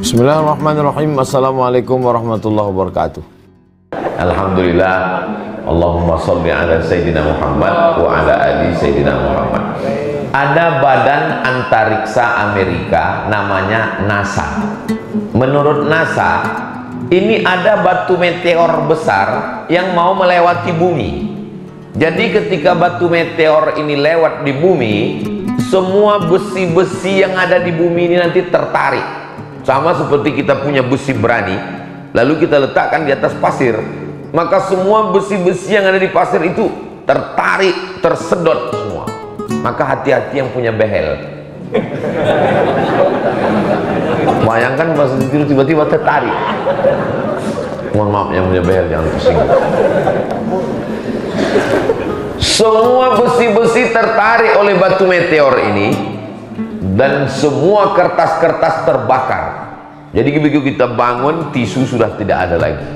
Bismillahirrahmanirrahim. Assalamualaikum warahmatullahi wabarakatuh. Alhamdulillah. Allahumma salli ala Sayyidina Muhammad wa ala ali Sayyidina Muhammad. Ada badan antariksa Amerika namanya NASA. Menurut NASA, ini ada batu meteor besar yang mau melewati bumi. Jadi ketika batu meteor ini lewat di bumi, semua besi-besi yang ada di bumi ini nanti tertarik. Sama seperti kita punya besi berani, lalu kita letakkan di atas pasir, maka semua besi-besi yang ada di pasir itu tertarik, tersedot semua. Maka hati-hati yang punya behel. Bayangkan pas tidur tiba-tiba tertarik. Mohon maaf yang punya behel, jangan tersinggung. Semua besi-besi tertarik oleh batu meteor ini, dan semua kertas-kertas terbakar. Jadi begitu kita bangun, tisu sudah tidak ada lagi.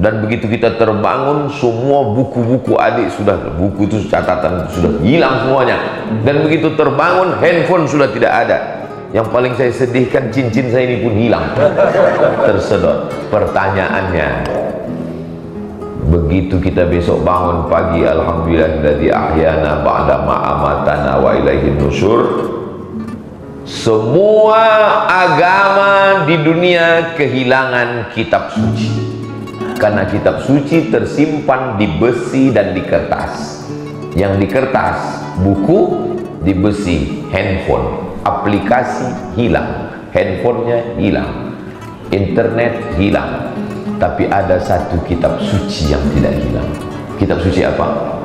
Dan begitu kita terbangun, semua buku-buku adik sudah, buku itu catatan sudah hilang semuanya. Dan begitu terbangun, handphone sudah tidak ada. Yang paling saya sedihkan, cincin saya ini pun hilang, tersedot. Pertanyaannya, begitu kita besok bangun pagi, alhamdulillahilladzi ahyana ba'da ma amatana wa ilaihin nusyur, semua agama di dunia kehilangan kitab suci. Karena kitab suci tersimpan di besi dan di kertas. Yang di kertas buku, di besi handphone. Aplikasi hilang, handphonenya hilang, internet hilang. Tapi ada satu kitab suci yang tidak hilang. Kitab suci apa?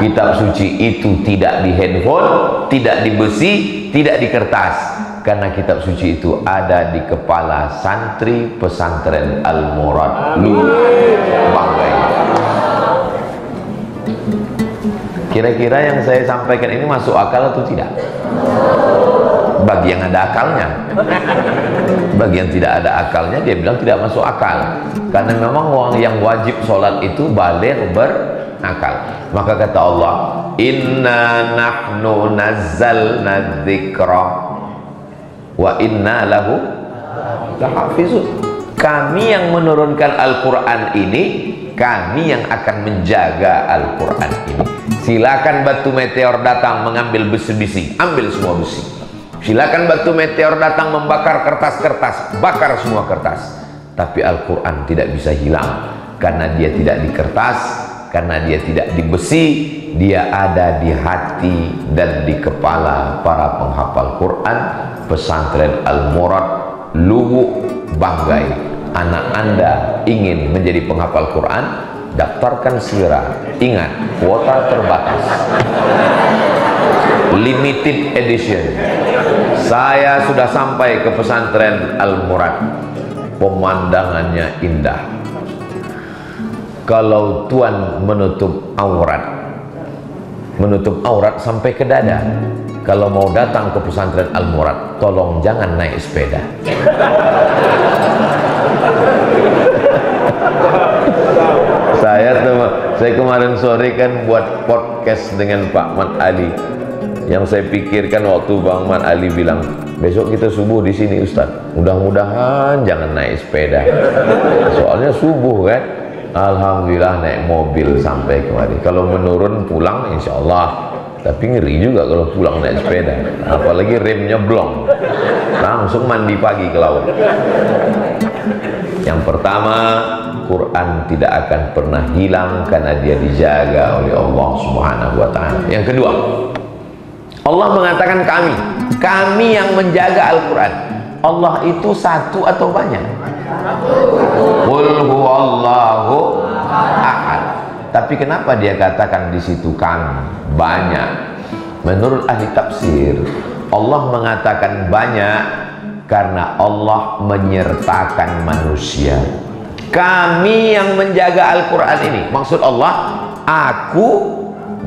Kitab suci itu tidak di handphone, tidak di besi, tidak di kertas. Karena kitab suci itu ada di kepala santri pesantren Al-Murad Banggai. Kira-kira yang saya sampaikan ini masuk akal atau tidak? Bagi yang ada akalnya. Bagi yang tidak ada akalnya, dia bilang tidak masuk akal. Karena memang orang yang wajib sholat itu baligh berakal. Maka kata Allah, inna nahnu nazzalna dzikra wa inna lahu lahafizun. Kami yang menurunkan Al-Quran ini, kami yang akan menjaga Al-Quran ini. Silakan batu meteor datang mengambil besi-besi, ambil semua besi. Silakan batu meteor datang membakar kertas-kertas, bakar semua kertas. Tapi Al-Quran tidak bisa hilang, karena dia tidak di kertas, karena dia tidak di besi. Dia ada di hati dan di kepala para penghafal Quran pesantren Al-Murad Lubuk Banggai. Anak Anda ingin menjadi penghafal Quran, daftarkan segera. Ingat, kuota terbatas, limited edition. Saya sudah sampai ke pesantren Al-Murad. Pemandangannya indah. Kalau Tuan menutup aurat sampai ke dada. Kalau mau datang ke pesantren Al-Murad, tolong jangan naik sepeda. Saya kemarin sore kan buat podcast dengan Pak Mat Ali. Yang saya pikirkan waktu Bang Mat Ali bilang, besok kita subuh di sini Ustaz. Mudah-mudahan jangan naik sepeda. Soalnya subuh kan. Alhamdulillah naik mobil sampai kemari. Kalau menurun pulang insya Allah. Tapi ngeri juga kalau pulang naik sepeda. Apalagi remnya blong. Langsung mandi pagi ke laut. Yang pertama, Quran tidak akan pernah hilang karena dia dijaga oleh Allah Subhanahu wa ta'ala. Yang kedua, Allah mengatakan kami yang menjaga Al-Quran. Allah itu satu atau banyak? Qul huwallahu ahad. Tapi kenapa dia katakan di situ kami? Banyak. Menurut ahli tafsir, Allah mengatakan banyak karena Allah menyertakan manusia. Kami yang menjaga Al-Quran ini. Maksud Allah, aku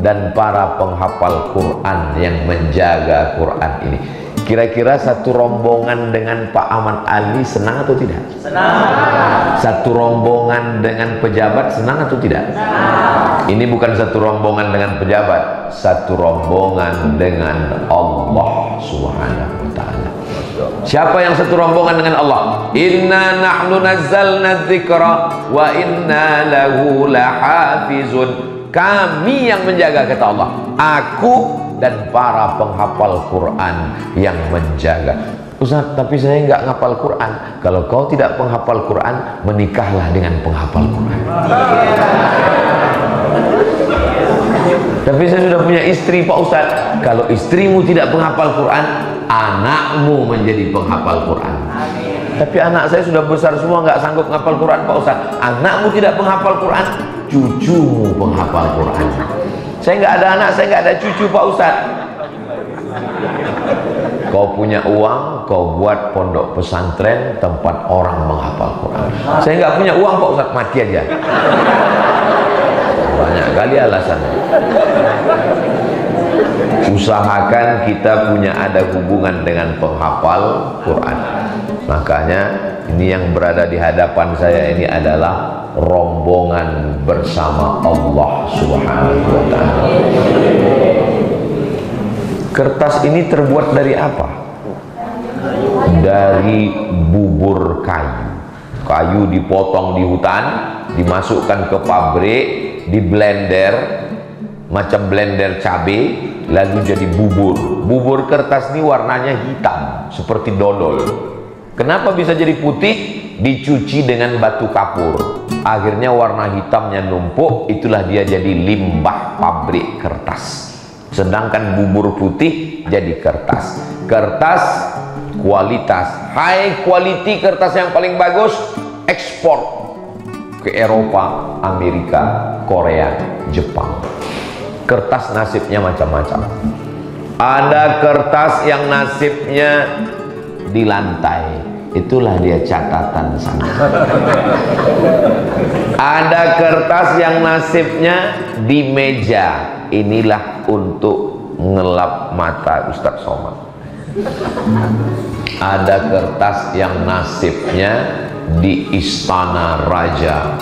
dan para penghafal Quran yang menjaga Quran ini. Kira-kira satu rombongan dengan Pak Ahmad Ali senang atau tidak? Senang. Satu rombongan dengan pejabat senang atau tidak? Senang. Ini bukan satu rombongan dengan pejabat, satu rombongan dengan Allah Subhanahu wa ta'ala. Siapa yang satu rombongan dengan Allah? Inna nahnu nazzalna dzikra wa inna lahu lahafizun. Kami yang menjaga, kata Allah. Aku dan para penghafal Quran yang menjaga. Ustaz, tapi saya nggak ngapal Quran. Kalau kau tidak penghafal Quran, menikahlah dengan penghafal Quran. Tapi saya sudah punya istri, Pak Ustaz. Kalau istrimu tidak penghafal Quran, anakmu menjadi penghafal Quran. Tapi anak saya sudah besar semua, nggak sanggup menghafal Quran, Pak Ustaz. Anakmu tidak penghafal Quran, cucumu penghafal Quran. Saya nggak ada anak, saya nggak ada cucu, Pak Ustaz. Kau punya uang, kau buat pondok pesantren tempat orang menghafal Quran. Saya nggak punya uang, Pak Ustaz, mati aja. Banyak kali alasannya. Usahakan kita punya ada hubungan dengan penghafal Quran. Makanya ini yang berada di hadapan saya ini adalah rombongan bersama Allah Subhanahu wa ta'ala. Kertas ini terbuat dari apa? Dari bubur kayu. Kayu dipotong di hutan, dimasukkan ke pabrik, di blender, macam blender cabai, lalu jadi bubur. Bubur kertas ini warnanya hitam, seperti dodol. Kenapa bisa jadi putih? Dicuci dengan batu kapur. Akhirnya warna hitamnya numpuk, itulah dia jadi limbah pabrik kertas. Sedangkan bubur putih jadi kertas. Kertas kualitas, high quality kertas yang paling bagus, ekspor ke Eropa, Amerika, Korea, Jepang. Kertas nasibnya macam-macam. Ada kertas yang nasibnya di lantai, itulah dia catatan sana. Ada kertas yang nasibnya di meja, inilah untuk ngelap mata Ustadz Somad. Ada kertas yang nasibnya di istana raja,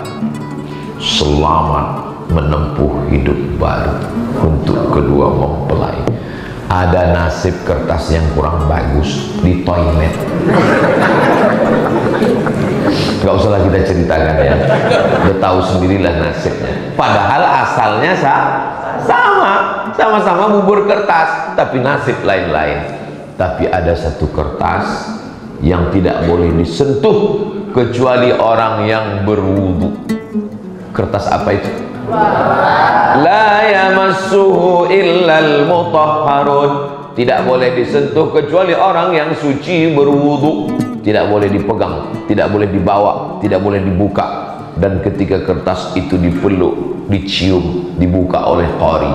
selamat menempuh hidup baru untuk kedua mempelai. Ada nasib kertas yang kurang bagus di toilet. Gak usahlah kita ceritakan ya, udah tahu sendirilah nasibnya. Padahal asalnya sama-sama bubur kertas, tapi nasib lain-lain. Tapi ada satu kertas yang tidak boleh disentuh kecuali orang yang berwudu. Kertas apa itu? La yamassuhu illal mutahharun. Tidak boleh disentuh kecuali orang yang suci berwudu. Tidak boleh dipegang, tidak boleh dibawa, tidak boleh dibuka. Dan ketika kertas itu dipeluk, dicium, dibuka oleh qari,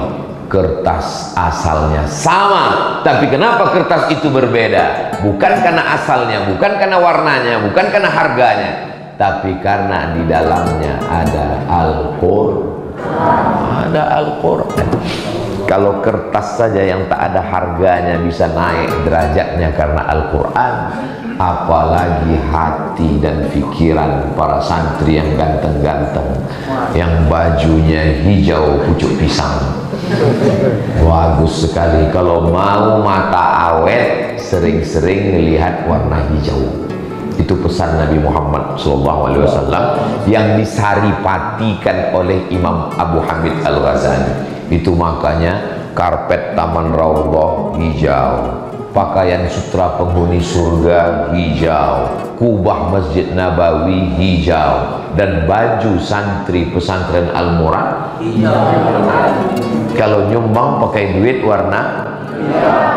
kertas asalnya sama. Tapi kenapa kertas itu berbeda? Bukan karena asalnya, bukan karena warnanya, bukan karena harganya, tapi karena di dalamnya ada Al-Qur'an. Ada Al-Qur'an. Kalau kertas saja yang tak ada harganya bisa naik derajatnya karena Al-Qur'an, apalagi hati dan pikiran para santri yang ganteng-ganteng, yang bajunya hijau pucuk pisang. Bagus sekali. Kalau mau mata awet, sering-sering melihat warna hijau. Itu pesan Nabi Muhammad SAW yang disaripatikan oleh Imam Abu Hamid Al-Ghazali. Itu makanya karpet Taman Raudhah hijau, pakaian sutra penghuni surga hijau, kubah Masjid Nabawi hijau, dan baju santri pesantren Al-Murad hijau. Kalau nyumbang pakai duit warna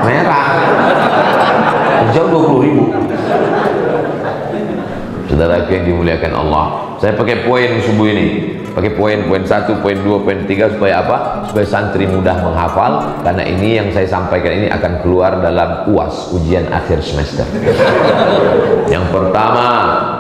merah, hijau 20.000. Saudara yang dimuliakan Allah, saya pakai poin subuh ini, pakai poin 1, poin 2, poin 3 supaya apa? Supaya santri mudah menghafal, karena ini yang saya sampaikan ini akan keluar dalam UAS, ujian akhir semester. Yang pertama,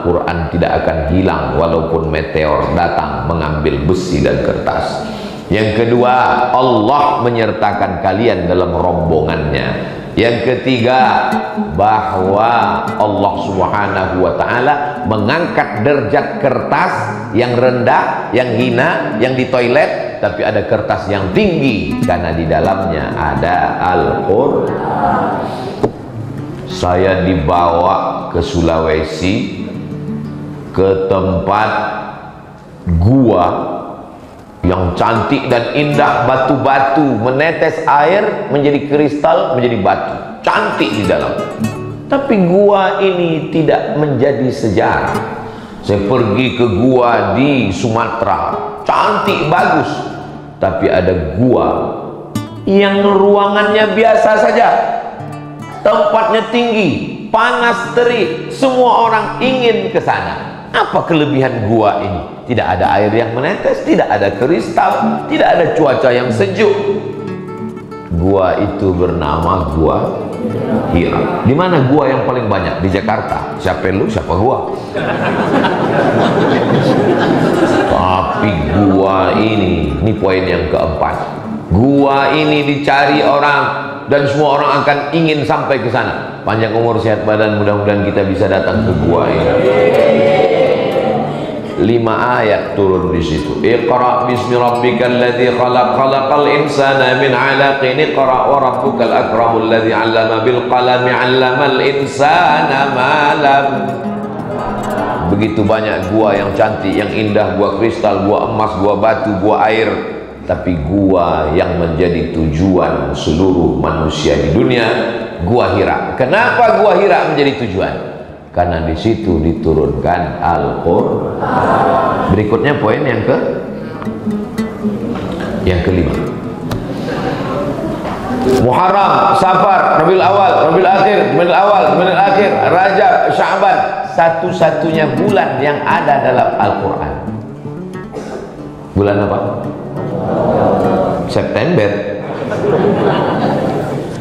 Quran tidak akan hilang walaupun meteor datang mengambil besi dan kertas. Yang kedua, Allah menyertakan kalian dalam rombongannya. Yang ketiga, bahwa Allah Subhanahu wa ta'ala mengangkat derajat kertas yang rendah, yang hina, yang di toilet, tapi ada kertas yang tinggi karena di dalamnya ada Al-Qur'an. Saya dibawa ke Sulawesi, ke tempat gua yang cantik dan indah, batu-batu menetes air menjadi kristal, menjadi batu, cantik di dalam. Tapi gua ini tidak menjadi sejarah. Saya pergi ke gua di Sumatera, cantik, bagus. Tapi ada gua yang ruangannya biasa saja, tempatnya tinggi, panas terik, semua orang ingin ke sana. Apa kelebihan gua ini? Tidak ada air yang menetes, tidak ada kristal, tidak ada cuaca yang sejuk. Gua itu bernama Gua Hira. Di mana gua yang paling banyak? Di Jakarta. Siapa lu, siapa gua? Tapi gua ini poin yang keempat. Gua ini dicari orang dan semua orang akan ingin sampai ke sana. Panjang umur, sehat badan, mudah-mudahan kita bisa datang ke gua ini. 5 ayat turun di situ. Iqra bismi rabbikal ladzi khalaq, khalaqal insana min 'alaqin, iqra wa rabbukal akramul ladzi 'allama bil qalami 'allamal insana ma lam. Begitu banyak gua yang cantik, yang indah, gua kristal, gua emas, gua batu, gua air. Tapi gua yang menjadi tujuan seluruh manusia di dunia, Gua Hira. Kenapa Gua Hira menjadi tujuan? Karena di situ diturunkan Al-Qur'an. Berikutnya poin yang kelima. Muharram, Safar, Rabiul Awal, Rabiul Akhir, Rabiul Awal, Rabiul Akhir, Rajab, Sya'ban, satu-satunya bulan yang ada dalam Al-Qur'an. Bulan apa? September.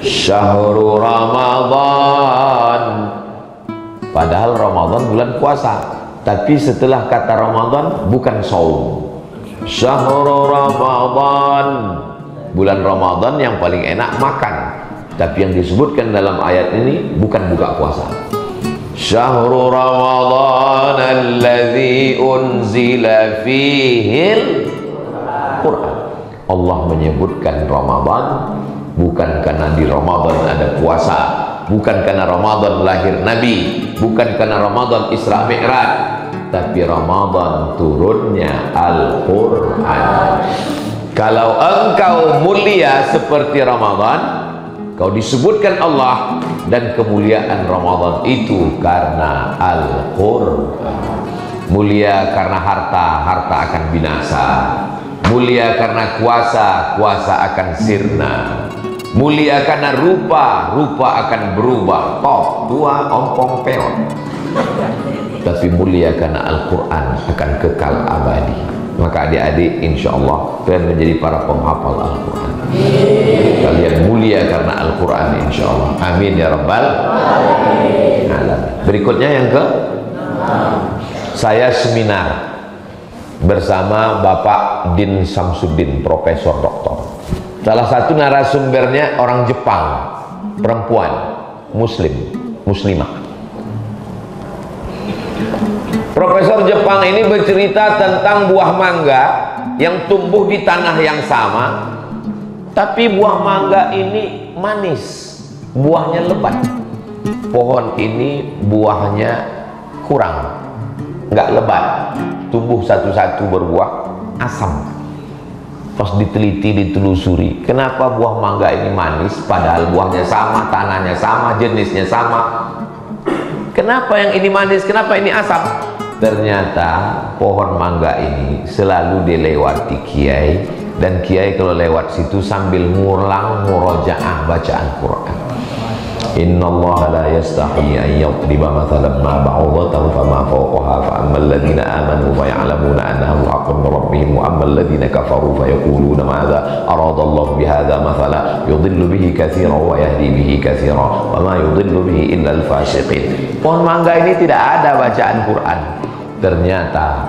Syahrul Ramadan. Padahal Ramadan bulan puasa, tapi setelah kata Ramadan bukan saum. Syahrul Ramadan, bulan Ramadan yang paling enak makan, tapi yang disebutkan dalam ayat ini bukan buka puasa. Syahrul Ramadan alladzi unzila fihil Qur'an. Allah menyebutkan Ramadan bukan karena di Ramadan ada puasa, bukan karena Ramadan lahir Nabi, bukan karena Ramadan Isra Mi'raj, tapi Ramadan turunnya Al-Qur'an. Kalau engkau mulia seperti Ramadan, kau disebutkan Allah, dan kemuliaan Ramadan itu karena Al-Qur'an. Mulia karena harta, harta akan binasa. Mulia karena kuasa, kuasa akan sirna. Mulia karena rupa, rupa akan berubah, top, tua, ompong, peot. Tapi mulia karena Al-Quran akan kekal abadi. Maka adik-adik, insya Allah kalian menjadi para penghafal Al-Quran. Kalian mulia karena Al-Quran, insya Allah. Amin ya Rabbal Alamin. Berikutnya yang saya seminar bersama Bapak Din Samsuddin, Profesor Doktor. Salah satu narasumbernya orang Jepang, perempuan, muslimah. Profesor Jepang ini bercerita tentang buah mangga yang tumbuh di tanah yang sama, tapi buah mangga ini manis, buahnya lebat. Pohon ini buahnya kurang, nggak lebat, tumbuh satu-satu berbuah asam. Pas diteliti, ditelusuri, kenapa buah mangga ini manis padahal buahnya sama, tanahnya sama, jenisnya sama. Kenapa yang ini manis, kenapa ini asam? Ternyata pohon mangga ini selalu dilewati kiai, dan kiai kalau lewat situ sambil ngulang murojaah bacaan Quran. Innallaha la yastahi an yadriba mathalan ma ba'udatan fama fawqaha fa ammal ladzina amanu fa ya'lamuna annahu haqqun min rabbihim wa ammal ladzina kafaru fa yaquluna madza aradallahu bihadza mathala yudhillu bihi katsiran wa yahdi bihi katsiran wa ma yudhillu bihi illa al-fasiqin. Pohon mangga ini tidak ada bacaan Quran. Ternyata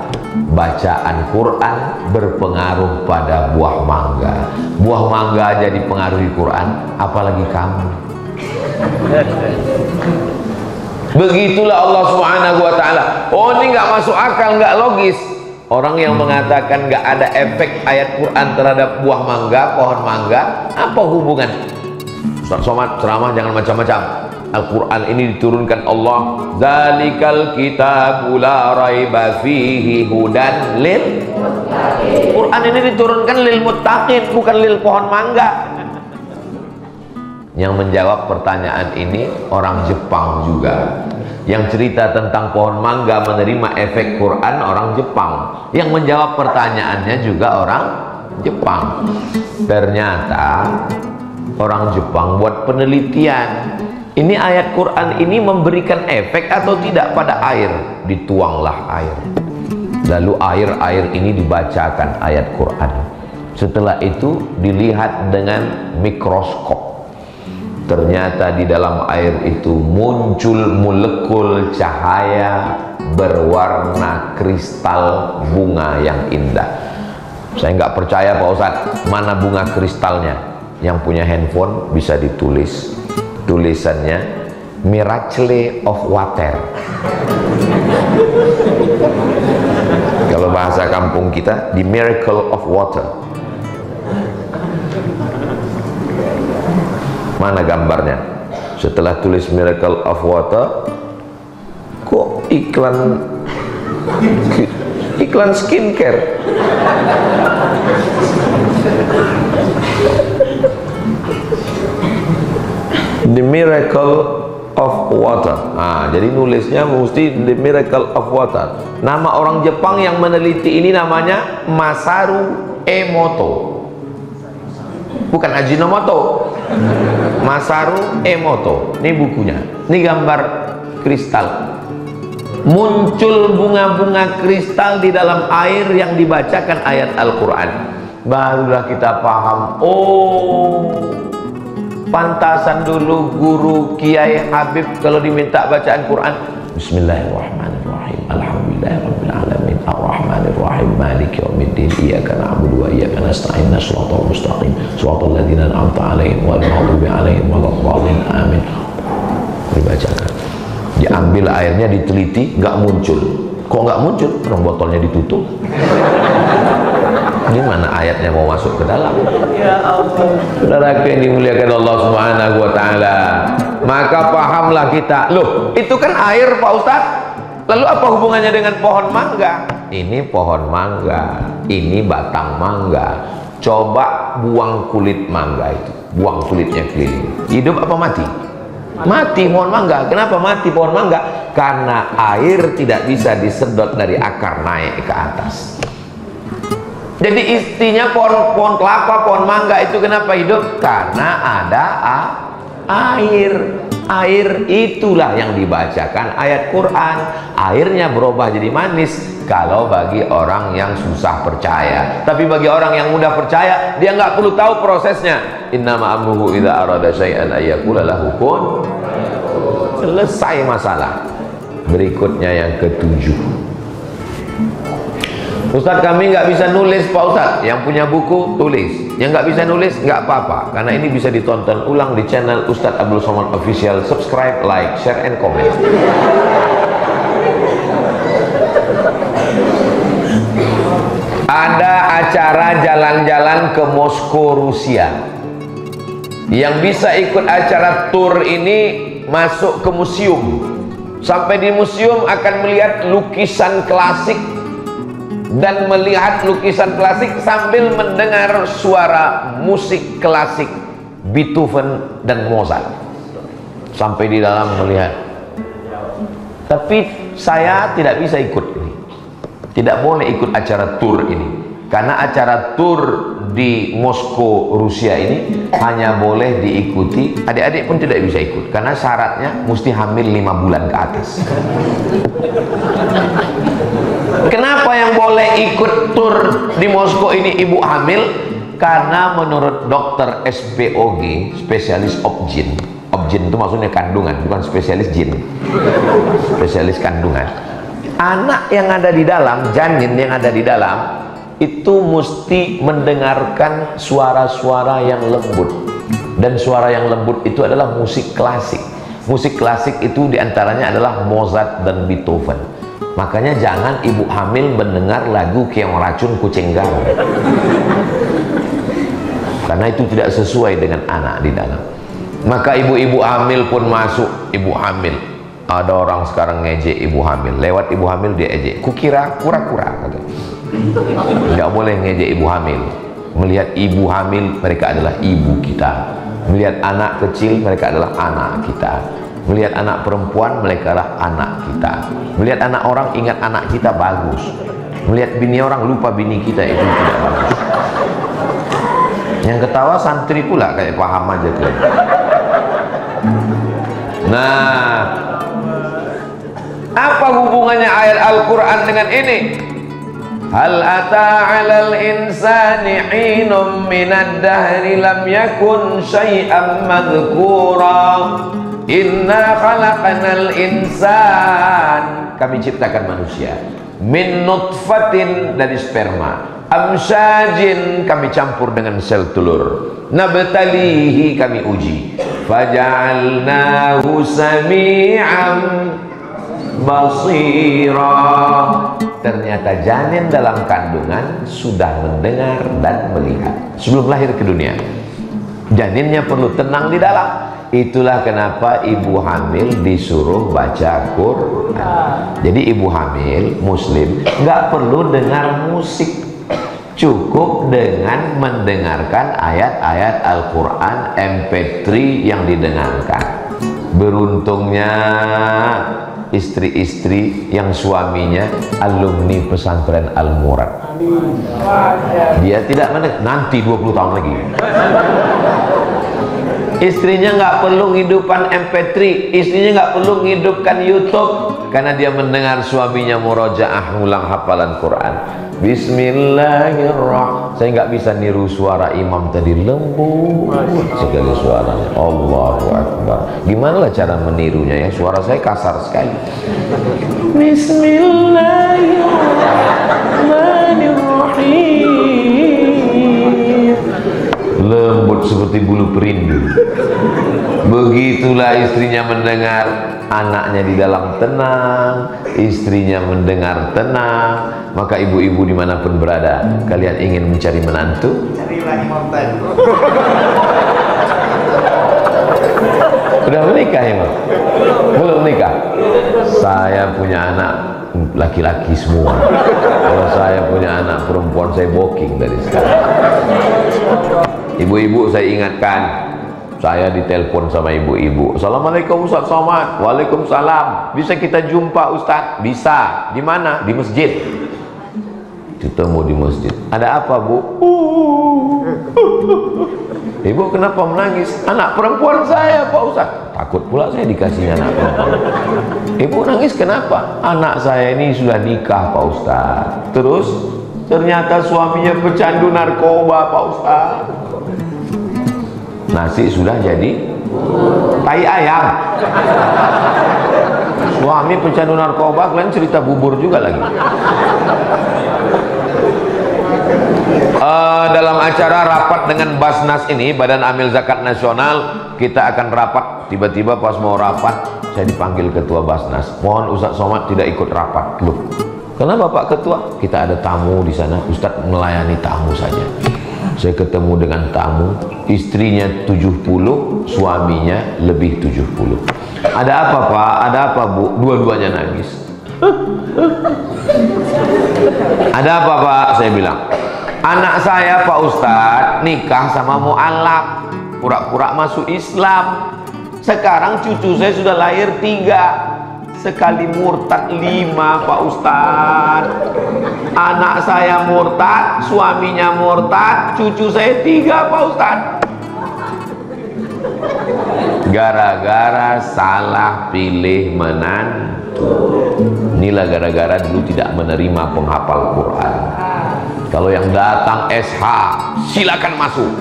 bacaan Quran berpengaruh pada buah mangga. Buah mangga jadi pengaruhi Quran, apalagi kamu. Begitulah Allah Subhanahu wa ta'ala. Oh, ini nggak masuk akal, nggak logis. Orang yang mengatakan nggak ada efek ayat Quran terhadap buah mangga, pohon mangga, apa hubungan? Ustaz Somad ceramah jangan macam-macam. Al-Quran ini diturunkan Allah, zalikal kitabu la raiba fihi hudan lil muttaqin. Quran ini diturunkan lil muttaqin, bukan lil pohon mangga. Yang menjawab pertanyaan ini orang Jepang juga. Yang cerita tentang pohon mangga menerima efek Quran orang Jepang. Yang menjawab pertanyaannya juga orang Jepang. Ternyata orang Jepang buat penelitian, ini ayat Quran ini memberikan efek atau tidak pada air. Dituanglah air, lalu air ini dibacakan ayat Quran. Setelah itu dilihat dengan mikroskop. Ternyata di dalam air itu muncul molekul cahaya berwarna kristal bunga yang indah. Saya nggak percaya Pak Ustadz, mana bunga kristalnya? Yang punya handphone bisa ditulis tulisannya miracle of water. Kalau bahasa kampung kita, the miracle of water. Mana gambarnya? Setelah tulis miracle of water, kok iklan skincare? The miracle of water. Jadi nulisnya mesti the miracle of water. Nama orang Jepang yang meneliti ini namanya Masaru Emoto, bukan Ajinomoto. Masaru Emoto. Ini bukunya. Ini gambar kristal. Muncul bunga-bunga kristal di dalam air yang dibacakan ayat Al-Quran. Barulah kita paham. Oh, pantasan dulu guru Kiai Habib kalau diminta bacaan Quran, Bismillahirrahmanirrahim, Alhamdulillahirabbil alamin, Arrahmanirrahim, Maliki yaumiddin, Iyyaka na'budu wa iyyaka nasta'in, Shiratal mustaqim, Shiratal ladzina an'amta 'alaihim ghairil maghdubi 'alaihim waladdallin, amin. Dibacakan. Diambil airnya, diteliti, nggak muncul. Kok nggak muncul? Orang botolnya ditutup. Ini mana ayatnya mau masuk ke dalam? Ya Allah. Saudara yang dimuliakan Allah Subhanahu wa taala, maka pahamlah kita. Loh, itu kan air Pak Ustadz. Lalu apa hubungannya dengan pohon mangga? Ini pohon mangga, ini batang mangga. Coba buang kulit mangga itu, buang kulitnya keliling. Hidup apa mati? Mati pohon mangga. Kenapa mati pohon mangga? Karena air tidak bisa disedot dari akar naik ke atas. Jadi istinya pohon kelapa, pohon mangga itu kenapa hidup? Karena ada air. Air itulah yang dibacakan ayat Quran. Airnya berubah jadi manis kalau bagi orang yang susah percaya. Tapi bagi orang yang mudah percaya, dia nggak perlu tahu prosesnya. Innama amruhu idza arada syai'an ayyaqula lahu kun. Selesai masalah. Berikutnya yang ketujuh. Ustadz, kami nggak bisa nulis Pak Ustadz. Yang punya buku tulis, yang nggak bisa nulis nggak apa-apa, karena ini bisa ditonton ulang di channel Ustadz Abdul Somad Official. Subscribe, like, share, and comment. Ada acara jalan-jalan ke Moskow, Rusia. Yang bisa ikut acara tour ini masuk ke museum. Sampai di museum akan melihat lukisan klasik dan melihat lukisan klasik sambil mendengar suara musik klasik Beethoven dan Mozart. Sampai di dalam melihat. Tapi saya tidak bisa ikut ini. Tidak boleh ikut acara tour ini. Karena acara tour di Moskow, Rusia ini hanya boleh diikuti, adik-adik pun tidak bisa ikut. Karena syaratnya mesti hamil 5 bulan ke atas. Kenapa yang boleh ikut tur di Moskow ini ibu hamil? Karena menurut dokter SPOG, spesialis obgyn. Obgyn itu maksudnya kandungan, bukan spesialis jin. Spesialis kandungan. Anak yang ada di dalam, janin yang ada di dalam, itu mesti mendengarkan suara-suara yang lembut. Dan suara yang lembut itu adalah musik klasik. Musik klasik itu diantaranya adalah Mozart dan Beethoven. Makanya jangan ibu hamil mendengar lagu Keong Racun Kucing Garong, karena itu tidak sesuai dengan anak di dalam. Maka ibu-ibu hamil pun masuk. Ibu hamil, ada orang sekarang ngejek ibu hamil, lewat ibu hamil dia ejek, kukira kura-kura, kata. Tidak boleh ngejek ibu hamil. Melihat ibu hamil, mereka adalah ibu kita. Melihat anak kecil, mereka adalah anak kita. Melihat anak perempuan, mereka adalah anak kita. Melihat anak orang, ingat anak kita, bagus. Melihat bini orang, lupa bini kita, itu tidak bagus. Yang ketawa santri pula, kayak paham aja tuh. Nah, apa hubungannya ayat Al-Quran dengan ini? Hal ata 'alal insani 'inum minad dahri lam yakun syai'an madhkura. Inna khalaqanal insan, kami ciptakan manusia, min nutfatin, dari sperma, amsyajin, kami campur dengan sel telur, nabtalihi, kami uji, faja'alnahu sami'an basira. Ternyata janin dalam kandungan sudah mendengar dan melihat sebelum lahir ke dunia. Janinnya perlu tenang di dalam. Itulah kenapa ibu hamil disuruh baca Quran. Jadi ibu hamil muslim nggak perlu dengar musik, cukup dengan mendengarkan ayat-ayat Al-Quran MP3 yang didengarkan. Beruntungnya istri-istri yang suaminya alumni pesantren Al-Murad. Dia tidak mendengar, nanti 20 tahun lagi. Istrinya nggak perlu ngidupkan MP3, istrinya nggak perlu ngidupkan YouTube, karena dia mendengar suaminya murojaah, ngulang hafalan Quran. Bismillahirrahmanirrahim. Saya nggak bisa niru suara imam tadi, lembut sekali suaranya. Allahu Akbar. Gimana lah cara menirunya ya? Suara saya kasar sekali. Bismillahirrahmanirrahim. Lembut seperti bulu perindu. Begitulah istrinya mendengar, anaknya di dalam tenang, istrinya mendengar tenang. Maka ibu-ibu dimanapun berada, kalian ingin mencari menantu? Carilah Imam tadi. Udah menikah ya, belum menikah? Saya punya anak laki-laki semua. Kalau saya punya anak perempuan, saya booking dari sekarang. Ibu-ibu saya ingatkan, saya ditelepon sama ibu-ibu. Assalamualaikum Ustaz Somad. Waalaikumsalam. Bisa kita jumpa Ustaz? Bisa. Di mana? Di masjid. Ketemu di masjid. Ada apa Bu? Ibu kenapa menangis? Anak perempuan saya Pak Ustaz. Takut pula saya dikasihnya anak perempuan. Ibu nangis kenapa? Anak saya ini sudah nikah Pak Ustaz. Terus ternyata suaminya pecandu narkoba Pak Ustaz. Nasi sudah jadi tai ayam. Suami pecandu narkoba, kalian cerita bubur juga lagi. Dalam acara rapat dengan Basnas ini, Badan Amil Zakat Nasional, kita akan rapat. Tiba-tiba pas mau rapat, saya dipanggil Ketua Basnas. Mohon Ustaz Somad tidak ikut rapat. Loh, kenapa Pak Ketua? Kita ada tamu di sana. Ustaz melayani tamu saja. Saya ketemu dengan tamu, istrinya 70, suaminya lebih 70. Ada apa Pak? Ada apa Bu? Dua-duanya nangis. Ada apa Pak? Saya bilang, anak saya Pak Ustadz nikah sama mu'alaf, pura-pura masuk Islam. Sekarang cucu saya sudah lahir 3, sekali murtad 5 Pak Ustadz. Anak saya murtad, suaminya murtad, cucu saya 3 Pak Ustadz. Gara-gara salah pilih menantu. Inilah gara-gara dulu tidak menerima penghafal Quran. Kalau yang datang SH, silakan masuk.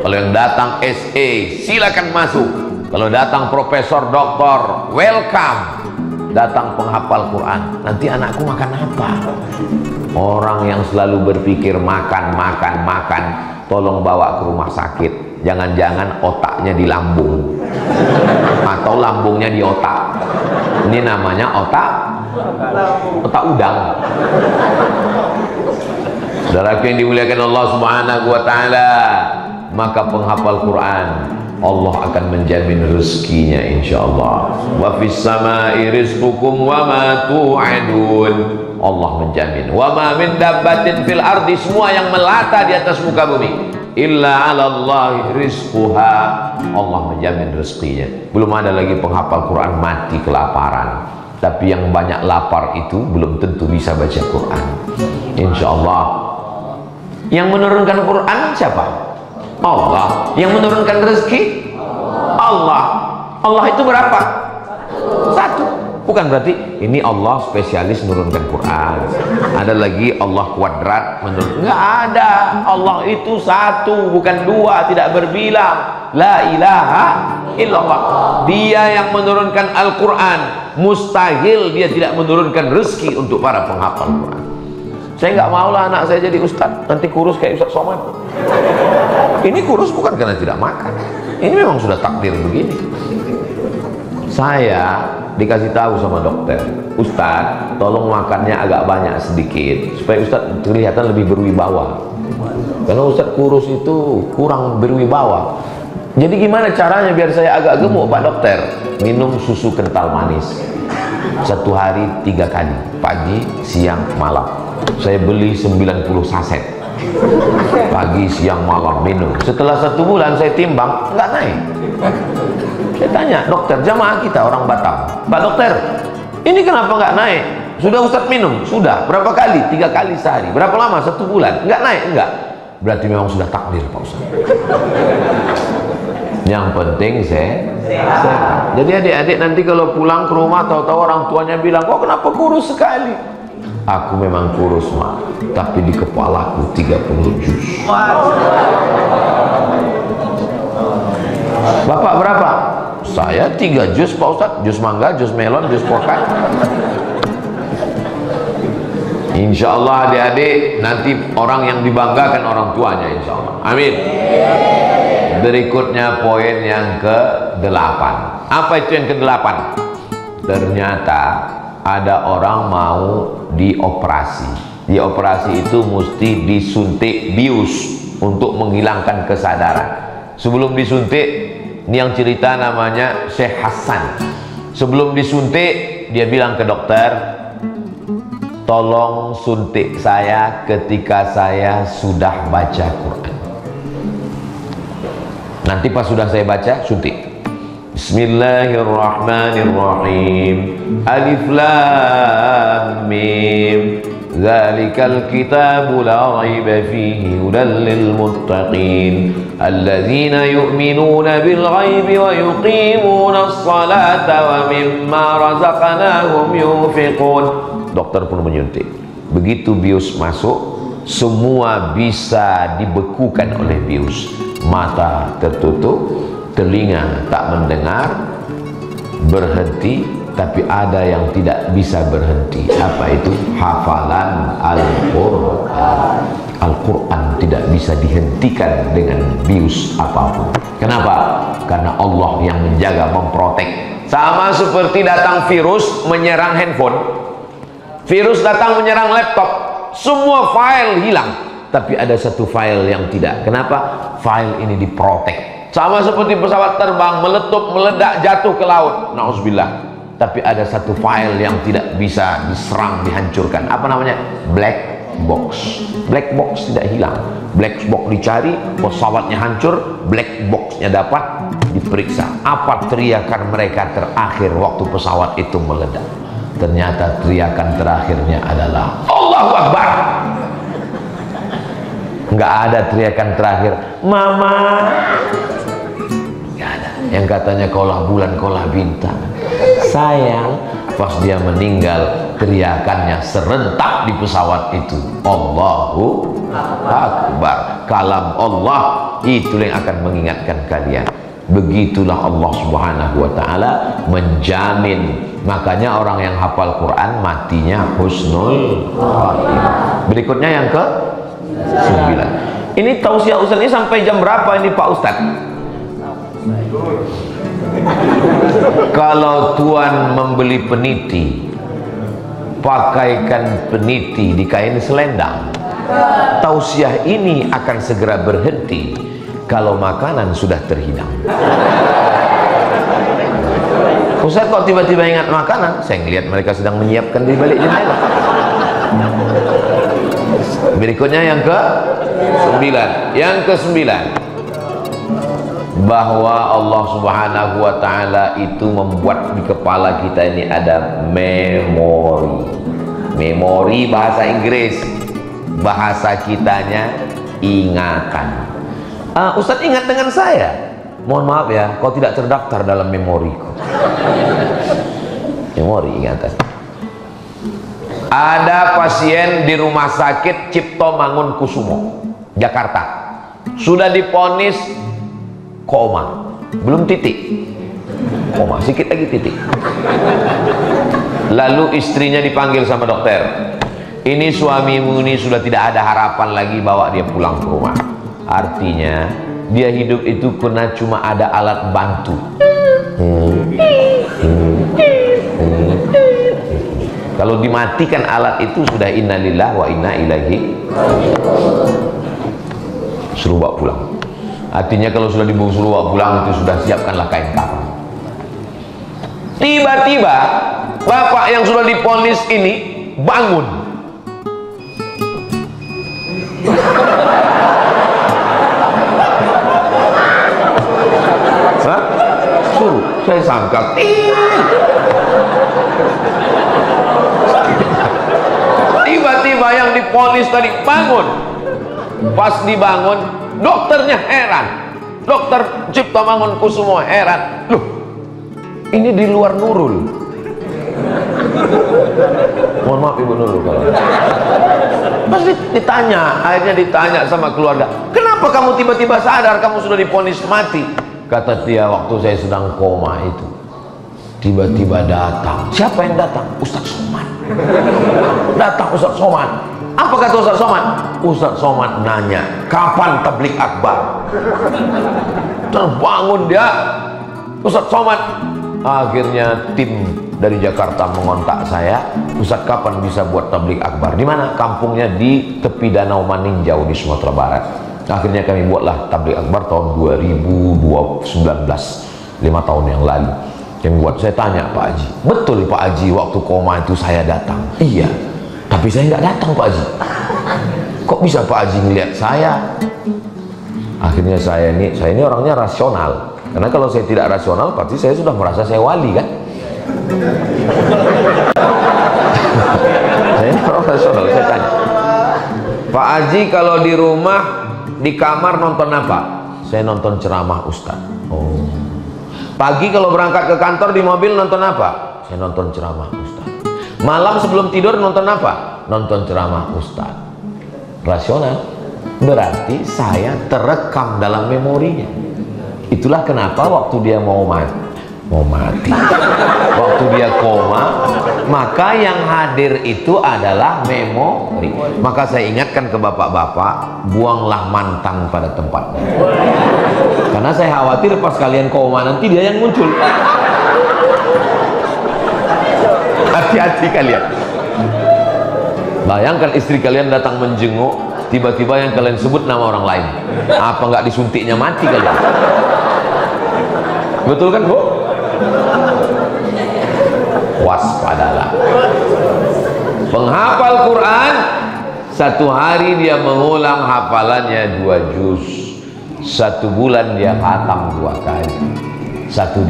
Kalau yang datang SE, silakan masuk. Kalau datang profesor, doktor, welcome. Datang penghafal Quran, nanti anakku makan apa? Orang yang selalu berpikir makan, tolong bawa ke rumah sakit. Jangan-jangan otaknya di lambung, atau lambungnya di otak. Ini namanya otak udang. Saudaraku yang dimuliakan Allah Subhanahu wa taala, maka penghafal Quran Allah akan menjamin rezekinya insyaallah. Wa fis samai rizqukum wa ma tu'adun. Allah menjamin. Wa ma min dabbatin fil ardi, semua yang melata di atas muka bumi, illa 'ala Allah rizquha. Allah menjamin rezekinya. Belum ada lagi penghafal Quran mati kelaparan. Tapi yang banyak lapar itu belum tentu bisa baca Quran. Insyaallah. Yang menurunkan Quran siapa? Allah. Yang menurunkan rezeki Allah. Allah itu berapa? Satu. Bukan berarti ini Allah spesialis menurunkan Quran, ada lagi Allah kuadrat menurunkan. Nggak ada. Allah itu satu, bukan dua, tidak berbilang. La ilaha illallah. Dia yang menurunkan Al-Quran. Mustahil dia tidak menurunkan rezeki untuk para penghafal Quran. Saya nggak maulah anak saya jadi ustadz, nanti kurus kayak Ustadz Somad. Ini kurus bukan karena tidak makan, ini memang sudah takdir begini. Saya dikasih tahu sama dokter, Ustadz tolong makannya agak banyak sedikit supaya Ustadz kelihatan lebih berwibawa. Karena Ustadz kurus itu kurang berwibawa. Jadi gimana caranya biar saya agak gemuk Pak Dokter? Minum susu kental manis 1 hari 3 kali, pagi, siang, malam. Saya beli 90 saset, pagi, siang, malam minum. Setelah 1 bulan saya timbang, nggak naik. Saya tanya dokter, jamaah kita orang Batam, Pak Dokter, ini kenapa nggak naik? Sudah Ustadz minum? Sudah. Berapa kali? 3 kali sehari. Berapa lama? 1 bulan. Nggak naik? Enggak. Berarti memang sudah takdir Pak Ustadz. Yang penting sehat. Jadi adik-adik nanti kalau pulang ke rumah tahu-tahu orang tuanya bilang, kok kenapa kurus sekali? Aku memang kurus mak, tapi di kepalaku 30 juz. Bapak berapa? Saya 3 juz Pak Ustadz. Juz mangga, juz melon, juz pokat. Insya Allah adik-adik nanti orang yang dibanggakan orang tuanya insya Allah. Amin. Berikutnya poin yang ke-8. Apa itu yang ke-8? Ternyata ada orang mau dioperasi. Dioperasi itu mesti disuntik bius untuk menghilangkan kesadaran. Sebelum disuntik, ini yang cerita namanya Syekh Hasan. Sebelum disuntik dia bilang ke dokter, tolong suntik saya ketika saya sudah baca Quran. Nanti pas sudah saya baca, suntik. Bismillahirrahmanirrahim. Alif Lam Mim. Dzalikal kitabu la raiba fihi hudan lil muttaqin alladzina yu'minuna bil ghaibi wa yuqimuna as-salata wa mimma razaqnahum yunfiqun. Dokter pun menyuntik. Begitu bius masuk, semua bisa dibekukan oleh bius. Mata tertutup, telinga tak mendengar, berhenti, tapi ada yang tidak bisa berhenti. Apa itu? Hafalan Al-Quran. Al-Quran tidak bisa dihentikan dengan bius apapun. Kenapa? Karena Allah yang menjaga, memprotek. Sama seperti datang virus menyerang handphone, virus datang menyerang laptop, semua file hilang, tapi ada satu file yang tidak. Kenapa? File ini diprotek. Sama seperti pesawat terbang meletup, meledak, jatuh ke laut, na'udzubillah, tapi ada satu file yang tidak bisa diserang, dihancurkan. Apa namanya? Black box. Black box tidak hilang. Black box dicari, pesawatnya hancur, black boxnya dapat, diperiksa. Apa teriakan mereka terakhir waktu pesawat itu meledak? Ternyata teriakan terakhirnya adalah Allahu Akbar. Nggak ada teriakan terakhir Mama. Nggak ada. Yang katanya kaulah bulan, kaulah bintang. Sayang, pas dia meninggal teriakannya serentak di pesawat itu Allahu Akbar. Kalam Allah itu yang akan mengingatkan kalian. Begitulah Allah Subhanahu wa ta'ala menjamin. Makanya orang yang hafal Quran matinya husnul khatimah. Berikutnya yang ke-9. Ini tausiah Ustaz ini sampai jam berapa ini Pak Ustaz? Kalau tuan membeli peniti, pakaikan peniti di kain selendang. Tausiah ini akan segera berhenti kalau makanan sudah terhidang. Ustaz kok tiba-tiba ingat makanan? Saya ngelihat mereka sedang menyiapkan di balik jendela. Berikutnya yang ke-9. Yang ke-9, bahwa Allah Subhanahu wa ta'ala itu membuat di kepala kita ini ada memori. Memori bahasa Inggris, bahasa kitanya ingatan. Ustadz ingat dengan saya? Mohon maaf ya, kau tidak terdaftar dalam memoriku. Memori ingatan. Ada pasien di rumah sakit Cipto Mangunkusumo, Jakarta, sudah diponis koma, belum titik, koma, sedikit lagi titik. Lalu istrinya dipanggil sama dokter, ini suamimu ini sudah tidak ada harapan lagi, bawa dia pulang ke rumah. Artinya dia hidup itu karena cuma ada alat bantu. Kalau dimatikan alat itu sudah innalillah wa inna ilaihi, suruh bawa pulang. Artinya kalau sudah suruh bawa pulang itu sudah siapkanlah kain kafan. Tiba-tiba bapak yang sudah diponis ini bangun. Hah? Suruh, saya sangka. Tiba-tiba yang diponis tadi bangun. Pas dibangun, dokternya heran. Dokter Cipto Mangunkusumo heran. Loh, ini di luar Nurul. Mohon maaf Ibu Nurul kalau. Pasti ditanya, akhirnya ditanya sama keluarga, kenapa kamu tiba-tiba sadar kamu sudah diponis mati? Kata dia, waktu saya sedang koma itu tiba-tiba datang. Siapa yang datang? Ustadz Somad. Datang Ustadz Somad. Apa kata Ustadz Somad? Ustadz Somad nanya, kapan tablik akbar? Terbangun dia, Ustadz Somad. Akhirnya tim dari Jakarta mengontak saya, Ustadz kapan bisa buat tablik akbar? Di mana? Kampungnya di tepi Danau Maninjau di Sumatera Barat. Akhirnya kami buatlah tablik akbar tahun 2019, 5 tahun yang lalu. Yang buat, saya tanya Pak Haji, betul Pak Haji waktu koma itu saya datang? Iya, tapi saya nggak datang Pak Haji. Kok bisa Pak Haji ngeliat saya? Akhirnya saya ini orangnya rasional, karena kalau saya tidak rasional pasti saya sudah merasa saya wali kan. Saya ini orang rasional. Saya tanya, Pak Haji kalau di rumah di kamar nonton apa? Saya nonton ceramah Ustadz. Oh. Pagi kalau berangkat ke kantor di mobil nonton apa? Saya nonton ceramah Ustadz. Malam sebelum tidur nonton apa? Nonton ceramah Ustadz. Rasional. Berarti saya terekam dalam memorinya. Itulah kenapa waktu dia mau mati, waktu dia koma, maka yang hadir itu adalah memori. Maka saya ingatkan ke bapak-bapak, buanglah mantan pada tempatnya. Karena saya khawatir pas kalian koma nanti dia yang muncul. Hati-hati kalian. Bayangkan istri kalian datang menjenguk, tiba-tiba yang kalian sebut nama orang lain. Apa nggak disuntiknya mati kalian? Betul kan Bu? Waspadalah. Penghafal Quran satu hari dia mengulang hafalannya 2 juz. 1 bulan dia khatam 2 kali. Satu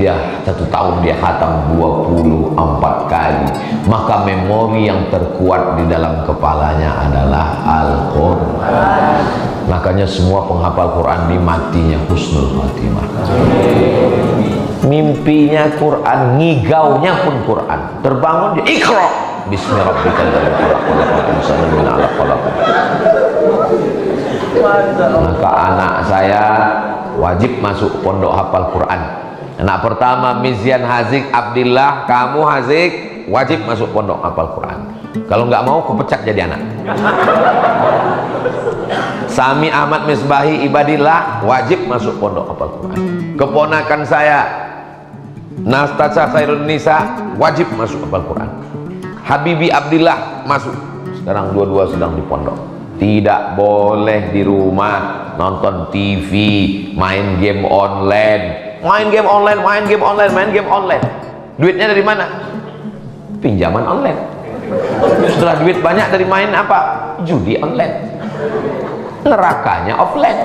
tahun dia khatam 24 kali. Maka memori yang terkuat di dalam kepalanya adalah Al-Quran. Makanya semua penghafal Quran ini matinya husnul khatimah. Mimpinya Quran, ngigaunya pun Quran. Terbangun dia Iqra bismi rabbikal ladzi khalaq khalaqal insana min 'alaq khalaq. Maka anak saya wajib masuk pondok hafal Quran. Anak pertama Mizyan Hazik Abdillah, kamu Hazik wajib masuk pondok hafal Quran. Kalau nggak mau kupecat jadi anak. Sami Ahmad Misbahi Ibadillah wajib masuk pondok hafal Quran. Keponakan saya Nastaca Khairun Nisa wajib masuk hafal Quran. Habibi Abdillah masuk. Sekarang dua-dua sedang di pondok. Tidak boleh di rumah nonton TV, main game online, main game online, main game online, main game online. Duitnya dari mana? Pinjaman online. Setelah duit banyak dari main apa? Judi online. Nerakanya offline.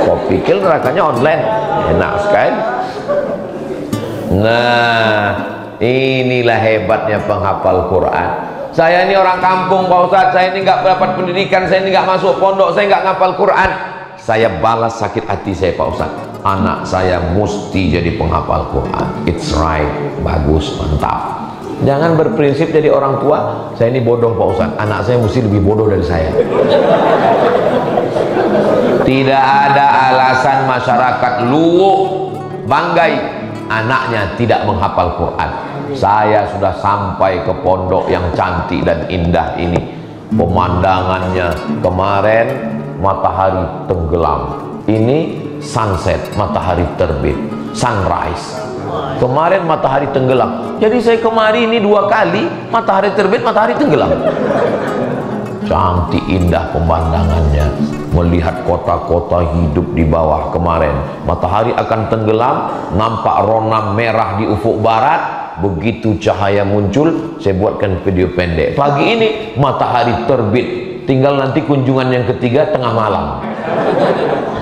Kau pikir nerakanya online? Enak sekali. Nah, inilah hebatnya penghafal Quran. Saya ini orang kampung Pak Ustadz, saya ini nggak dapat pendidikan, saya ini nggak masuk pondok, saya nggak ngapal Quran. Saya balas sakit hati saya Pak Ustadz. Anak saya mesti jadi penghafal Quran. It's right, bagus, mantap. Jangan berprinsip jadi orang tua, saya ini bodoh Pak Ustadz, anak saya mesti lebih bodoh dari saya. Tidak ada alasan masyarakat luwuk banggai anaknya tidak menghafal Quran. Saya sudah sampai ke pondok yang cantik dan indah ini. Pemandangannya kemarin matahari tenggelam, ini sunset, matahari terbit, sunrise. Kemarin matahari tenggelam, jadi saya kemari ini 2 kali matahari terbit, matahari tenggelam. Cantik indah pemandangannya, melihat kota-kota hidup di bawah. Kemarin matahari akan tenggelam, nampak rona merah di ufuk barat. Begitu cahaya muncul, saya buatkan video pendek. Pagi ini matahari terbit, tinggal nanti kunjungan yang ketiga tengah malam.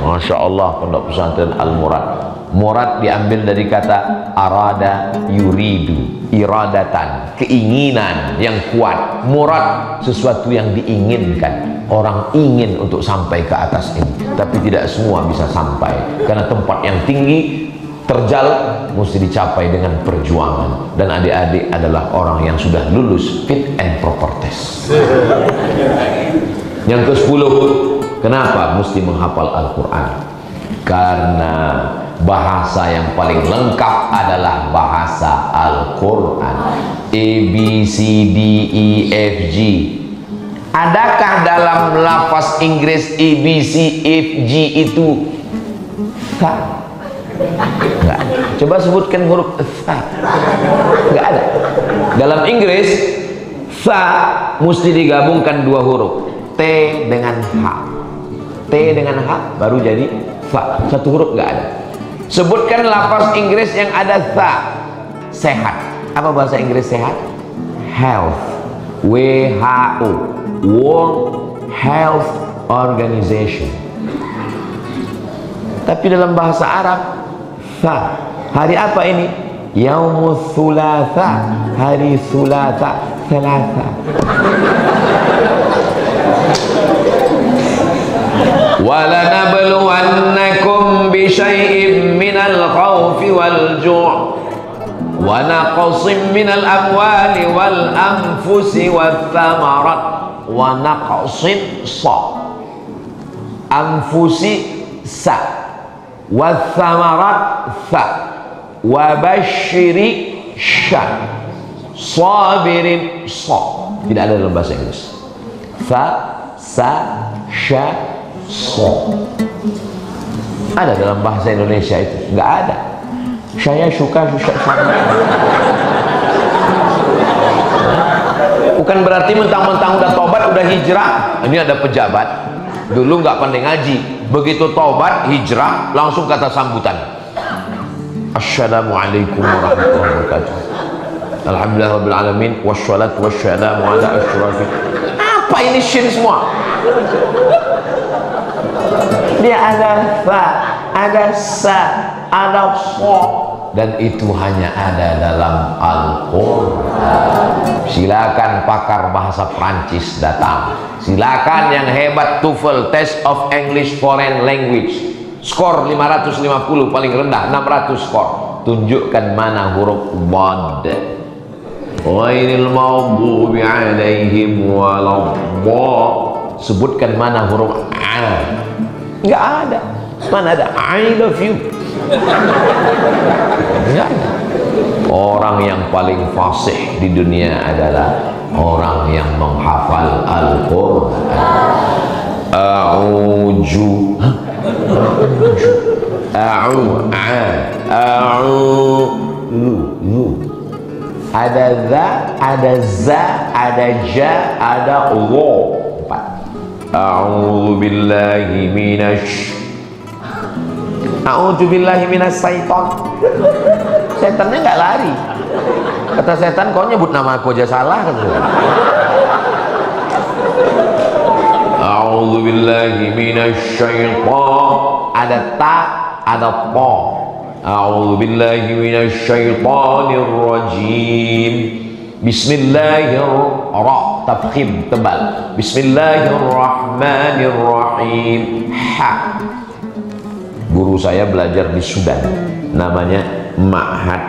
Masya Allah, pondok pesantren Al-Murad. Murad diambil dari kata arada yuridu, iradatan, keinginan yang kuat. Murad sesuatu yang diinginkan. Orang ingin untuk sampai ke atas ini, tapi tidak semua bisa sampai karena tempat yang tinggi, terjal, mesti dicapai dengan perjuangan. Dan adik-adik adalah orang yang sudah lulus fit and proper test. Yang ke-10, kenapa mesti menghafal Al-Quran? Karena bahasa yang paling lengkap adalah bahasa Al-Quran. A, B, C, D, E, F, G. Adakah dalam lafaz Inggris A, B, C, F, G itu Fa? Enggak. Coba sebutkan huruf Fa. Enggak ada. Dalam Inggris Fa mesti digabungkan 2 huruf, T dengan H. T dengan H baru jadi Fa. 1 huruf enggak ada. Sebutkan lafaz Inggris yang ada Tha. Sehat. Apa bahasa Inggris sehat? Health. WHO. World Health Organization. Tapi dalam bahasa Arab Tha. Hari apa ini? Yaumul Thulatha. Hari Thulatha. Thalatha. وَلَنَبْلُوَنَّكُمْ بِشَيْءٍ مِّنَ الْخَوْفِ وَالْجُوعِ وَنَقْصٍ مِّنَ الْأَمْوَالِ وَالْأَنفُسِ وَالثَّمَرَاتِ وَنَقْصٍ صَ أَنفُسِ سَ وَالثَّمَرَاتِ ثَ وَبَشِّرِ شَ صَابِرٍ صَ. Tidak ada dalam bahasa Inggris. Fa, sa, sya, so. Ada dalam bahasa Indonesia itu? Enggak ada. Saya suka sama. Bukan berarti mentang-mentang udah tobat, udah hijrah. Ini ada pejabat dulu nggak pandai ngaji, begitu tobat hijrah langsung kata sambutan, Assalamualaikum warahmatullahi wabarakatuh, Alhamdulillah rabbil alamin, wassalatu wassalamu ala asyrafil. Apa ini syin semua? Dia ada fa, ada sa, ada so, dan itu hanya ada dalam Al-Quran. Silakan pakar bahasa Prancis datang, silakan yang hebat TOEFL, Test of English Foreign Language, skor 550, paling rendah 600 skor. Tunjukkan mana huruf wad, ghairil maghdubi alaihim waladdallin. Sebutkan mana huruf a. Nggak ada. Mana ada I love you? Nggak ada. Orang yang paling fasih di dunia adalah orang yang menghafal Al-Quran. A'uju, ada za, ada za, ada ja, ada lo. 4. A'udzu billahi minas syaiton. Setannya nggak lari. Kata setan, kau nyebut nama aku aja salah, kata. A'udzu billahi minasy syaiton. Ada ta, ada po. A'udzu billahi minasy syaithanir rajim. Bismillahirrahmanirrahim. Tafkhim tebal. Bismillahirrahmanirrahim. Ha. Guru saya belajar di Sudan, namanya Ma'had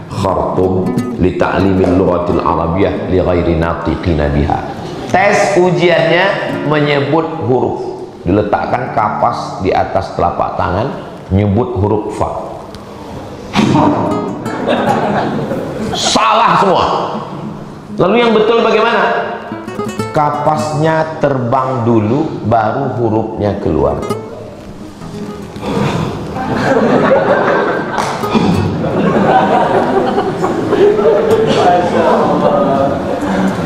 Khartoum li Ta'limil Lughatil Arabiyyah li ghairi natiqina biha. Tes ujiannya menyebut huruf, diletakkan kapas di atas telapak tangan, nyebut huruf fa. Salah semua. Lalu yang betul bagaimana? Kapasnya terbang dulu, baru hurufnya keluar.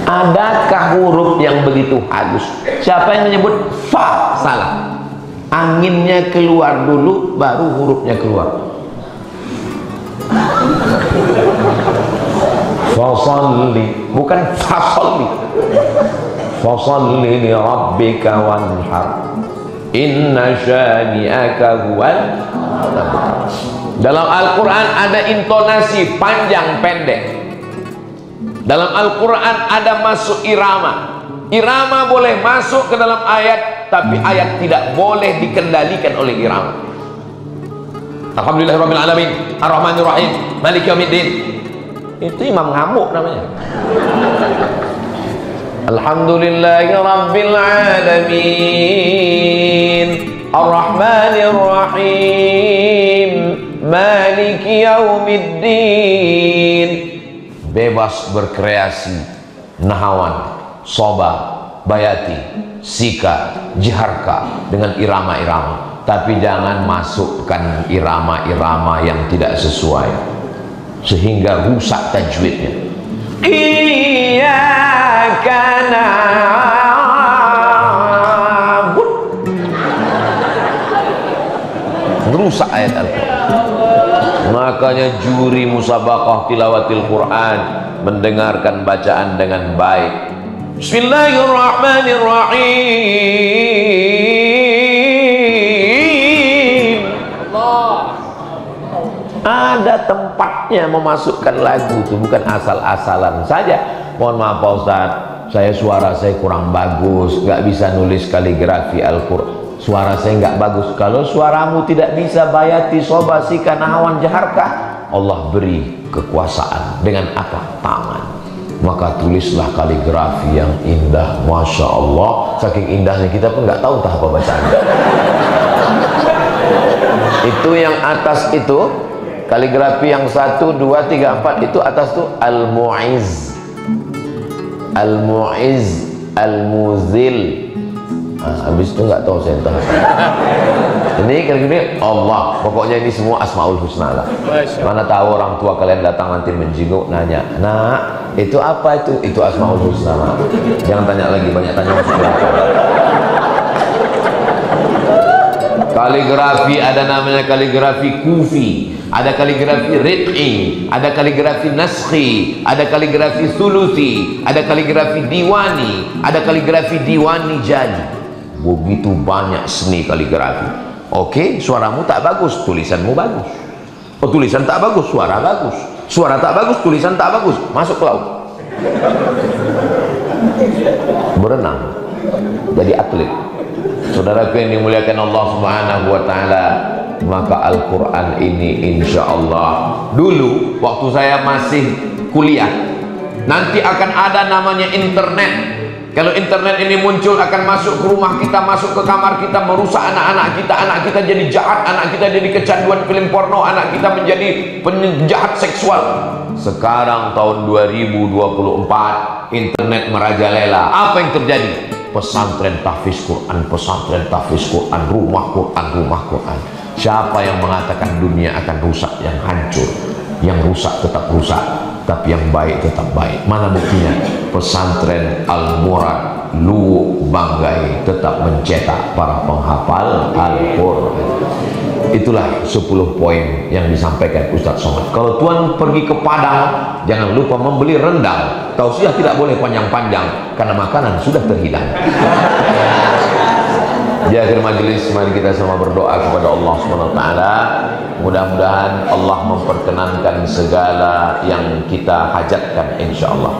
Adakah huruf yang begitu halus? Siapa yang menyebut fa? Salah. Anginnya keluar dulu, baru hurufnya keluar. Fasalli, bukan fasalli. Fasalli li rabbika wanhar. Inna syani'aka huwal abtar. Dalam Al-Quran ada intonasi panjang pendek. Dalam Al-Quran ada masuk irama. Irama boleh masuk ke dalam ayat, tapi ayat tidak boleh dikendalikan oleh irama. Alhamdulillahirabbil alamin, arrahmanir rahim, maliki yaumiddin. Itu imam ngamuk namanya. Alhamdulillahirabbil alamin, arrahmanir rahim, maliki yaumiddin. Bebas berkreasi, nahawan, soba, bayati, sika, jiharka dengan irama-irama, tapi jangan masukkan irama-irama yang tidak sesuai sehingga rusak tajwidnya. Iyyaka na'budu, rusak ayat Al-Quran. Makanya juri musabaqah tilawatil Quran mendengarkan bacaan dengan baik. Bismillahirrahmanirrahim. Ada tempatnya memasukkan lagu itu, bukan asal-asalan saja. Mohon maaf Pak Ustadz, suara saya kurang bagus, nggak bisa nulis kaligrafi Al-Quran. Suara saya nggak bagus. Kalau suaramu tidak bisa bayati, soba, sika, nahawan, jaharkah, Allah beri kekuasaan. Dengan apa? Tangan. Maka tulislah kaligrafi yang indah. Masya Allah, saking indahnya kita pun nggak tahu entah apa bacaan. Itu yang atas itu, kaligrafi yang 1, 2, 3, 4 itu atas tuh Al-Mu'izz, Al-Mu'izz, Al-Muzil. Habis itu nggak tahu saya tahu. Ini kali-kali Allah, pokoknya ini semua Asmaul Husna lah. Mana tahu orang tua kalian datang nanti menjenguk, nanya, nah itu apa itu? Itu Asmaul Husna. Nah. Jangan tanya lagi, banyak tanya masuk belakang. Kaligrafi ada namanya kaligrafi kufi, ada kaligrafi rid'i, ada kaligrafi naskhi, ada kaligrafi sulusi, ada kaligrafi diwani, ada kaligrafi diwani jadi. Begitu banyak seni kaligrafi. Oke, suaramu tak bagus, tulisanmu bagus. Oh, tulisan tak bagus, suara bagus. Suara tak bagus, tulisan tak bagus. Masuk ke laut. Berenang. Jadi atlet. Saudaraku yang dimuliakan Allah Subhanahu wa taala, maka Al-Qur'an ini insya Allah, dulu waktu saya masih kuliah, nanti akan ada namanya internet. Kalau internet ini muncul, akan masuk ke rumah kita, masuk ke kamar kita, merusak anak-anak kita jadi jahat, anak kita jadi kecanduan film porno, anak kita menjadi penjahat seksual. Sekarang tahun 2024, internet merajalela. Apa yang terjadi? Pesantren tahfiz Quran, pesantren tahfiz Quran, rumah Quran, rumah Quran. Siapa yang mengatakan dunia akan rusak, yang hancur? Yang rusak tetap rusak, tapi yang baik tetap baik. Mana buktinya? pesantren Al-Murad Luwu Banggai tetap mencetak para penghafal Al-Quran. Itulah 10 poin yang disampaikan Ustaz Somad. Kalau tuan pergi ke Padang, jangan lupa membeli rendang. Tausiah tidak boleh panjang-panjang karena makanan sudah terhidang. Di akhir majelis, mari kita semua berdoa kepada Allah SWT. Mudah-mudahan Allah memperkenankan segala yang kita hajatkan, insya Allah.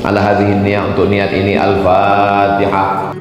Ala hadhihi niyah, untuk niat ini Al-Fatihah.